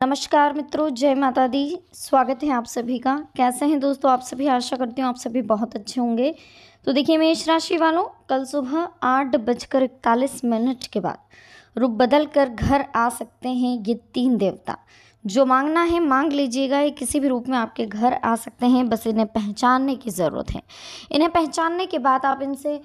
नमस्कार मित्रों, जय माता दी। स्वागत है आप सभी का। कैसे हैं दोस्तों आप सभी? आशा करती हूँ आप सभी बहुत अच्छे होंगे। तो देखिए मेष राशि वालों, कल सुबह 8:41 के बाद रूप बदल कर घर आ सकते हैं ये 3 देवता। जो मांगना है मांग लीजिएगा, ये किसी भी रूप में आपके घर आ सकते हैं। बस इन्हें पहचानने की ज़रूरत है। इन्हें पहचानने के बाद आप इनसे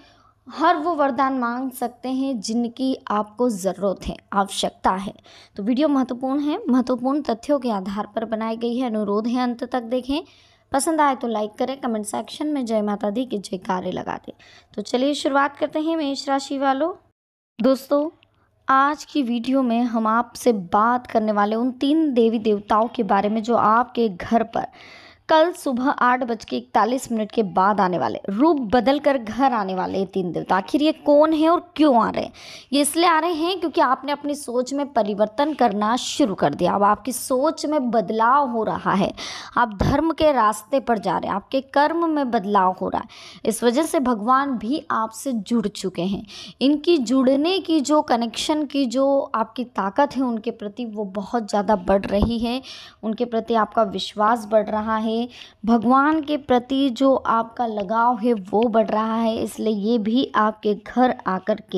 हर वो वरदान मांग सकते हैं जिनकी आपको ज़रूरत है, आवश्यकता है। तो वीडियो महत्वपूर्ण है, महत्वपूर्ण तथ्यों के आधार पर बनाई गई है। अनुरोध है अंत तक देखें। पसंद आए तो लाइक करें, कमेंट सेक्शन में जय माता दी की जयकारे लगा दें। तो चलिए शुरुआत करते हैं मेष राशि वालों। दोस्तों, आज की वीडियो में हम आपसे बात करने वाले उन 3 देवी देवताओं के बारे में जो आपके घर पर कल सुबह 8:41 के बाद आने वाले, रूप बदल कर घर आने वाले ये 3 देवता। आखिर ये कौन है और क्यों आ रहे हैं? ये इसलिए आ रहे हैं क्योंकि आपने अपनी सोच में परिवर्तन करना शुरू कर दिया। अब आपकी सोच में बदलाव हो रहा है। आप धर्म के रास्ते पर जा रहे हैं, आपके कर्म में बदलाव हो रहा है। इस वजह से भगवान भी आपसे जुड़ चुके हैं। इनकी जुड़ने की जो कनेक्शन की जो आपकी ताकत है उनके प्रति, वो बहुत ज़्यादा बढ़ रही है। उनके प्रति आपका विश्वास बढ़ रहा है। भगवान के प्रति जो आपका लगाव है वो बढ़ रहा है। इसलिए ये भी आपके घर आकर के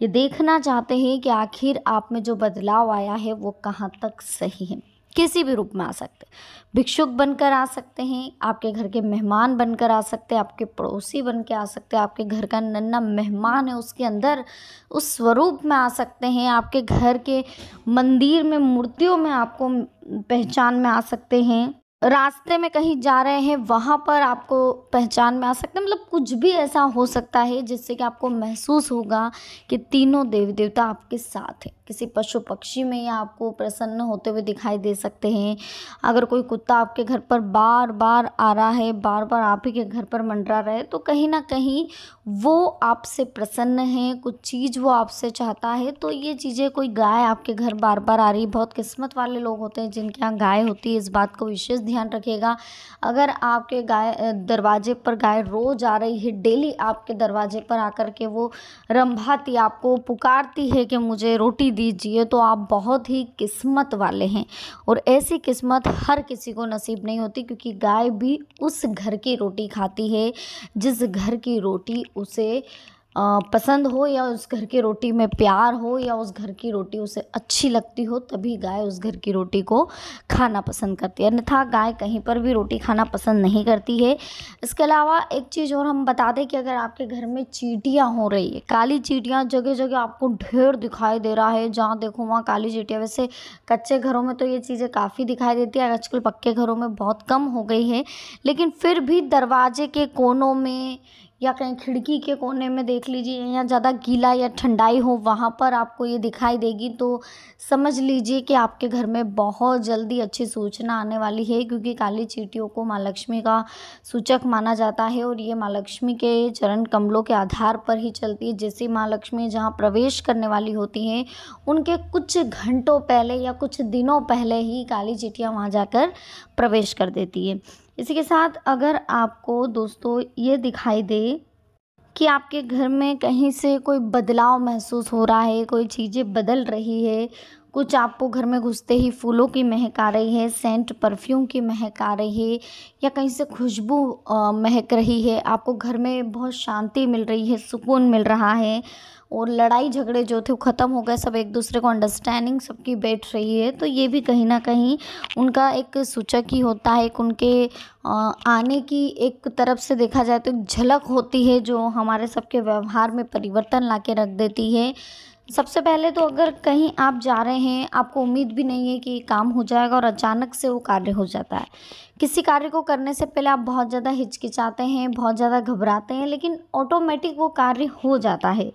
ये देखना चाहते हैं कि आखिर आप में जो बदलाव आया है वो कहाँ तक सही है। किसी भी रूप में आ सकते हैं, भिक्षुक बनकर आ सकते हैं, आपके घर के मेहमान बनकर आ सकते हैं, आपके पड़ोसी बन के आ सकते हैं, आपके घर का नन्हा मेहमान है उसके अंदर उस स्वरूप में आ सकते हैं, आपके घर के मंदिर में मूर्तियों में आपको पहचान में आ सकते हैं, रास्ते में कहीं जा रहे हैं वहाँ पर आपको पहचान में आ सकते हैं। मतलब कुछ भी ऐसा हो सकता है जिससे कि आपको महसूस होगा कि तीनों देवी देवता आपके साथ हैं। किसी पशु पक्षी में या आपको प्रसन्न होते हुए दिखाई दे सकते हैं। अगर कोई कुत्ता आपके घर पर बार बार आ रहा है, बार बार आप ही के घर पर मंडरा रहा है, तो कहीं ना कहीं वो आपसे प्रसन्न है, कुछ चीज़ वो आपसे चाहता है। तो ये चीज़ें, कोई गाय आपके घर बार बार आ रही, बहुत किस्मत वाले लोग होते हैं जिनके यहाँ गाय होती है। इस बात को विशेष ध्यान रखिएगा। अगर आपके दरवाजे पर गाय रोज आ रही है, डेली आपके दरवाजे पर आकर के वो रंभाती, आपको पुकारती है कि मुझे रोटी दीजिए, तो आप बहुत ही किस्मत वाले हैं। और ऐसी किस्मत हर किसी को नसीब नहीं होती, क्योंकि गाय भी उस घर की रोटी खाती है जिस घर की रोटी उसे पसंद हो, या उस घर की रोटी में प्यार हो, या उस घर की रोटी उसे अच्छी लगती हो, तभी गाय उस घर की रोटी को खाना पसंद करती है। अन्यथा गाय कहीं पर भी रोटी खाना पसंद नहीं करती है। इसके अलावा एक चीज़ और हम बता दें कि अगर आपके घर में चींटियाँ हो रही है, काली चींटियाँ जगह जगह आपको ढेर दिखाई दे रहा है, जहाँ देखो वहाँ काली चींटियाँ। वैसे कच्चे घरों में तो ये चीज़ें काफ़ी दिखाई देती है, आजकल पक्के घरों में बहुत कम हो गई है, लेकिन फिर भी दरवाजे के कोनों में या कहीं खिड़की के कोने में देख लीजिए, या ज़्यादा गीला या ठंडाई हो वहाँ पर आपको ये दिखाई देगी, तो समझ लीजिए कि आपके घर में बहुत जल्दी अच्छी सूचना आने वाली है। क्योंकि काली चींटियों को माँ लक्ष्मी का सूचक माना जाता है, और ये माँ लक्ष्मी के चरण कमलों के आधार पर ही चलती है। जैसे माँ लक्ष्मी जहाँ प्रवेश करने वाली होती हैं, उनके कुछ घंटों पहले या कुछ दिनों पहले ही काली चींटियाँ वहाँ जाकर प्रवेश कर देती है। इसी के साथ अगर आपको दोस्तों ये दिखाई दे कि आपके घर में कहीं से कोई बदलाव महसूस हो रहा है, कोई चीज़ें बदल रही है, कुछ आपको घर में घुसते ही फूलों की महक आ रही है, सेंट परफ्यूम की महक आ रही है, या कहीं से खुशबू महक रही है, आपको घर में बहुत शांति मिल रही है, सुकून मिल रहा है, और लड़ाई झगड़े जो थे वो ख़त्म हो गए, सब एक दूसरे को अंडरस्टैंडिंग सबकी बैठ रही है, तो ये भी कहीं ना कहीं उनका एक सूचक ही होता है। एक उनके आने की एक तरफ से देखा जाए तो एक झलक होती है जो हमारे सबके व्यवहार में परिवर्तन ला के रख देती है। सबसे पहले तो अगर कहीं आप जा रहे हैं, आपको उम्मीद भी नहीं है कि ये काम हो जाएगा, और अचानक से वो कार्य हो जाता है। किसी कार्य को करने से पहले आप बहुत ज़्यादा हिचकिचाते हैं, बहुत ज़्यादा घबराते हैं, लेकिन ऑटोमेटिक वो कार्य हो जाता है।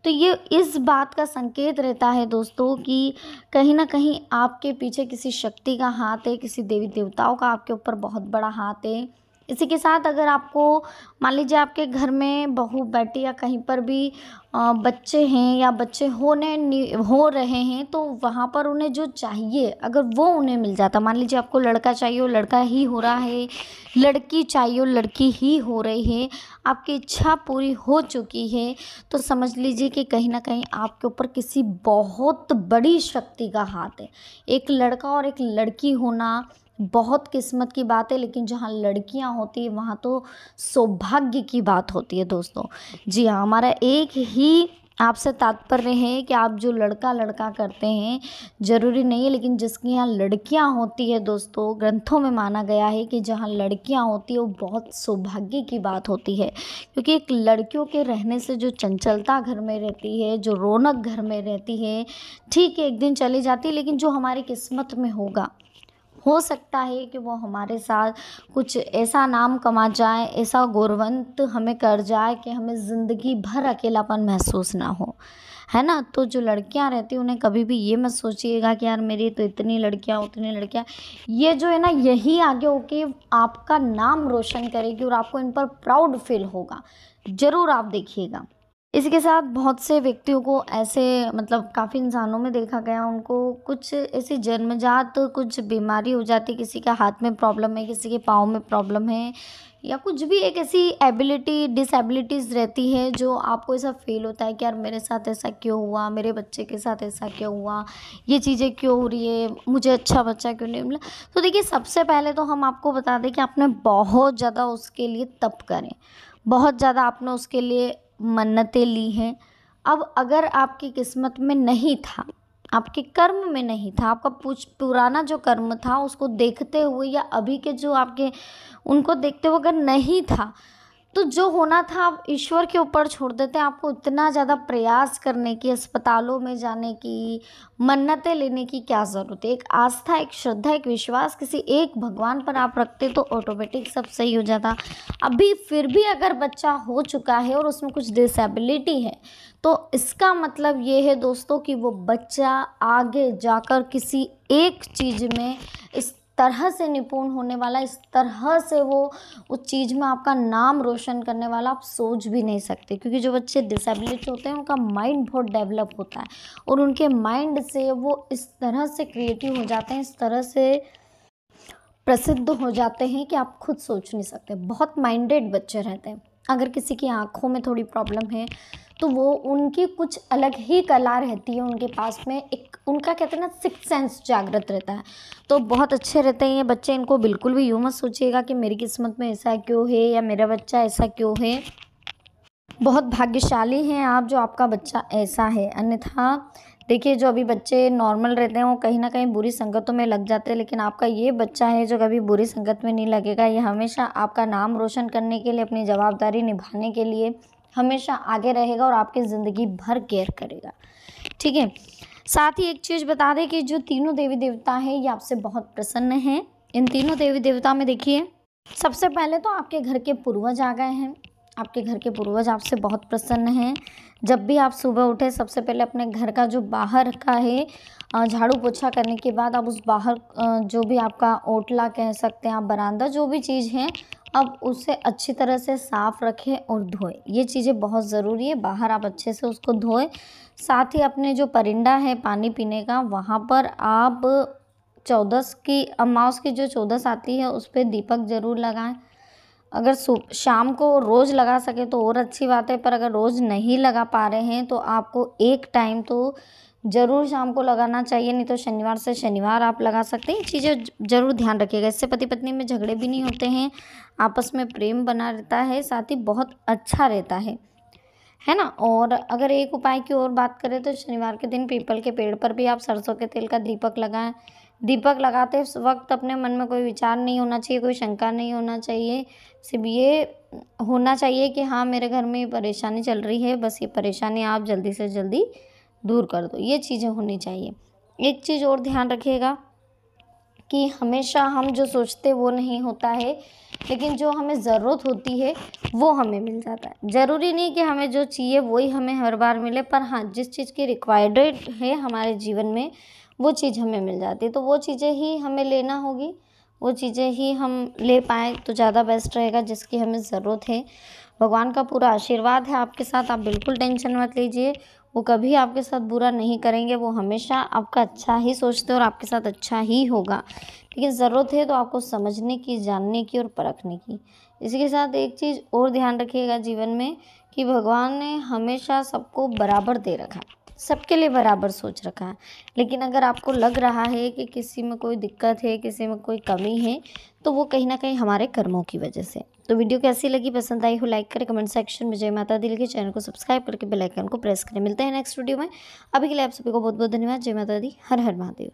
तो ये इस बात का संकेत रहता है दोस्तों कि कहीं ना कहीं आपके पीछे किसी शक्ति का हाथ है, किसी देवी देवताओं का आपके ऊपर बहुत बड़ा हाथ है। इसी के साथ अगर आपको मान लीजिए आपके घर में बहू बेटी या कहीं पर भी बच्चे हैं या बच्चे हो रहे हैं, तो वहाँ पर उन्हें जो चाहिए अगर वो उन्हें मिल जाता, मान लीजिए आपको लड़का चाहिए वो लड़का ही हो रहा है, लड़की चाहिए वो लड़की ही हो रही है, आपकी इच्छा पूरी हो चुकी है, तो समझ लीजिए कि कहीं ना कहीं आपके ऊपर किसी बहुत बड़ी शक्ति का हाथ है। एक लड़का और एक लड़की होना बहुत किस्मत की बात है, लेकिन जहाँ लड़कियाँ होती है वहाँ तो सौभाग्य की बात होती है दोस्तों। जी हाँ, हमारा एक ही आपसे तात्पर्य है कि आप जो लड़का लड़का करते हैं ज़रूरी नहीं है, लेकिन जिसके यहाँ लड़कियाँ होती है दोस्तों, ग्रंथों में माना गया है कि जहाँ लड़कियाँ होती है वो बहुत सौभाग्य की बात होती है। क्योंकि एक लड़कियों के रहने से जो चंचलता घर में रहती है, जो रौनक घर में रहती है, ठीक है एक दिन चली जाती है, लेकिन जो हमारी किस्मत में होगा, हो सकता है कि वो हमारे साथ कुछ ऐसा नाम कमा जाए, ऐसा गौरवंत हमें कर जाए कि हमें ज़िंदगी भर अकेलापन महसूस ना हो, है ना। तो जो लड़कियां रहती हैं उन्हें कभी भी ये मत सोचिएगा कि यार मेरी तो इतनी लड़कियां उतनी लड़कियां, ये जो है ना यही आगे होके आपका नाम रोशन करेगी और आपको इन पर प्राउड फील होगा। ज़रूर आप देखिएगा। इसी के साथ बहुत से व्यक्तियों को ऐसे मतलब काफ़ी इंसानों में देखा गया, उनको कुछ ऐसी जन्मजात कुछ बीमारी हो जाती है, किसी का हाथ में प्रॉब्लम है, किसी के पाँव में प्रॉब्लम है, या कुछ भी एक ऐसी एबिलिटी डिसेबिलिटीज़ रहती है जो आपको ऐसा फील होता है कि यार मेरे साथ ऐसा क्यों हुआ, मेरे बच्चे के साथ ऐसा क्यों हुआ, ये चीज़ें क्यों हो रही है, मुझे अच्छा बच्चा क्यों नहीं मिला। तो देखिए सबसे पहले तो हम आपको बता दें कि आपने बहुत ज़्यादा उसके लिए तप करें, बहुत ज़्यादा आपने उसके लिए मन्नतें ली हैं। अब अगर आपकी किस्मत में नहीं था, आपके कर्म में नहीं था, आपका पुराना जो कर्म था उसको देखते हुए या अभी के जो आपके उनको देखते हुए अगर नहीं था, तो जो होना था आप ईश्वर के ऊपर छोड़ देते हैं। आपको इतना ज़्यादा प्रयास करने की, अस्पतालों में जाने की, मन्नतें लेने की क्या ज़रूरत है। एक आस्था, एक श्रद्धा, एक विश्वास किसी एक भगवान पर आप रखते तो ऑटोमेटिक सब सही हो जाता। अभी फिर भी अगर बच्चा हो चुका है और उसमें कुछ डिसेबिलिटी है, तो इसका मतलब ये है दोस्तों कि वो बच्चा आगे जाकर किसी एक चीज़ में इस तरह से निपुण होने वाला, इस तरह से वो उस चीज़ में आपका नाम रोशन करने वाला, आप सोच भी नहीं सकते। क्योंकि जो बच्चे डिसेबिलिटी होते हैं उनका माइंड बहुत डेवलप होता है और उनके माइंड से वो इस तरह से क्रिएटिव हो जाते हैं, इस तरह से प्रसिद्ध हो जाते हैं कि आप खुद सोच नहीं सकते। बहुत माइंडेड बच्चे रहते हैं। अगर किसी की आँखों में थोड़ी प्रॉब्लम है तो वो उनकी कुछ अलग ही कला रहती है उनके पास में, एक उनका कहते हैं ना सिक्स सेंस जागृत रहता है। तो बहुत अच्छे रहते हैं ये बच्चे। इनको बिल्कुल भी यूँ मत सोचिएगा कि मेरी किस्मत में ऐसा क्यों है या मेरा बच्चा ऐसा क्यों है। बहुत भाग्यशाली हैं आप जो आपका बच्चा ऐसा है। अन्यथा देखिए जो अभी बच्चे नॉर्मल रहते हैं वो कहीं ना कहीं बुरी संगतों में लग जाते हैं, लेकिन आपका ये बच्चा है जो कभी बुरी संगत में नहीं लगेगा। ये हमेशा आपका नाम रोशन करने के लिए, अपनी जवाबदारी निभाने के लिए हमेशा आगे रहेगा और आपकी ज़िंदगी भर केयर करेगा, ठीक है। साथ ही एक चीज़ बता दें कि जो तीनों देवी देवता हैं ये आपसे बहुत प्रसन्न हैं। इन तीनों देवी देवता में देखिए सबसे पहले तो आपके घर के पूर्वज आ गए हैं। आपके घर के पूर्वज आपसे बहुत प्रसन्न हैं। जब भी आप सुबह उठे सबसे पहले अपने घर का जो बाहर का है झाड़ू पोछा करने के बाद आप उस बाहर जो भी आपका ओटला कह सकते हैं आप, बरामदा, जो भी चीज़ है, अब उसे अच्छी तरह से साफ़ रखें और धोएं। ये चीज़ें बहुत ज़रूरी है। बाहर आप अच्छे से उसको धोएं। साथ ही अपने जो परिंदा है पानी पीने का, वहाँ पर आप चौदस की अमावस की जो चौदस आती है उस पर दीपक ज़रूर लगाएं। अगर शाम को रोज़ लगा सके तो और अच्छी बात है, पर अगर रोज़ नहीं लगा पा रहे हैं तो आपको एक टाइम तो ज़रूर शाम को लगाना चाहिए, नहीं तो शनिवार से शनिवार आप लगा सकते हैं। ये चीज़ें ज़रूर ध्यान रखिएगा। इससे पति पत्नी में झगड़े भी नहीं होते हैं, आपस में प्रेम बना रहता है, साथ ही बहुत अच्छा रहता है ना। और अगर एक उपाय की और बात करें तो शनिवार के दिन पीपल के पेड़ पर भी आप सरसों के तेल का दीपक लगाएं। दीपक लगाते वक्त अपने मन में कोई विचार नहीं होना चाहिए, कोई शंका नहीं होना चाहिए। सिर्फ ये होना चाहिए कि हाँ मेरे घर में ये परेशानी चल रही है, बस ये परेशानी आप जल्दी से जल्दी दूर कर दो। ये चीज़ें होनी चाहिए। एक चीज़ और ध्यान रखिएगा कि हमेशा हम जो सोचते वो नहीं होता है, लेकिन जो हमें ज़रूरत होती है वो हमें मिल जाता है। ज़रूरी नहीं कि हमें जो चाहिए वही हमें हर बार मिले, पर हाँ जिस चीज़ की रिक्वायर्ड है हमारे जीवन में वो चीज़ हमें मिल जाती है। तो वो चीज़ें ही हमें लेना होगी, वो चीज़ें ही हम ले पाएँ तो ज़्यादा बेस्ट रहेगा जिसकी हमें ज़रूरत है। भगवान का पूरा आशीर्वाद है आपके साथ, आप बिल्कुल टेंशन मत लीजिए। वो कभी आपके साथ बुरा नहीं करेंगे, वो हमेशा आपका अच्छा ही सोचते हैं और आपके साथ अच्छा ही होगा। लेकिन ज़रूरत है तो आपको समझने की, जानने की और परखने की। इसी के साथ एक चीज़ और ध्यान रखिएगा जीवन में कि भगवान ने हमेशा सबको बराबर दे रखा है, सबके लिए बराबर सोच रखा है। लेकिन अगर आपको लग रहा है कि किसी में कोई दिक्कत है, किसी में कोई कमी है, तो वो कहीं ना कहीं हमारे कर्मों की वजह से। तो वीडियो कैसी लगी, पसंद आई हो, लाइक करें, कमेंट सेक्शन में जय माता दी लिखिए, चैनल को सब्सक्राइब करके बेल आइकन को प्रेस करें। मिलते हैं नेक्स्ट वीडियो में। अभी के लिए आप सभी को बहुत बहुत धन्यवाद। जय माता दी, हर हर महादेव।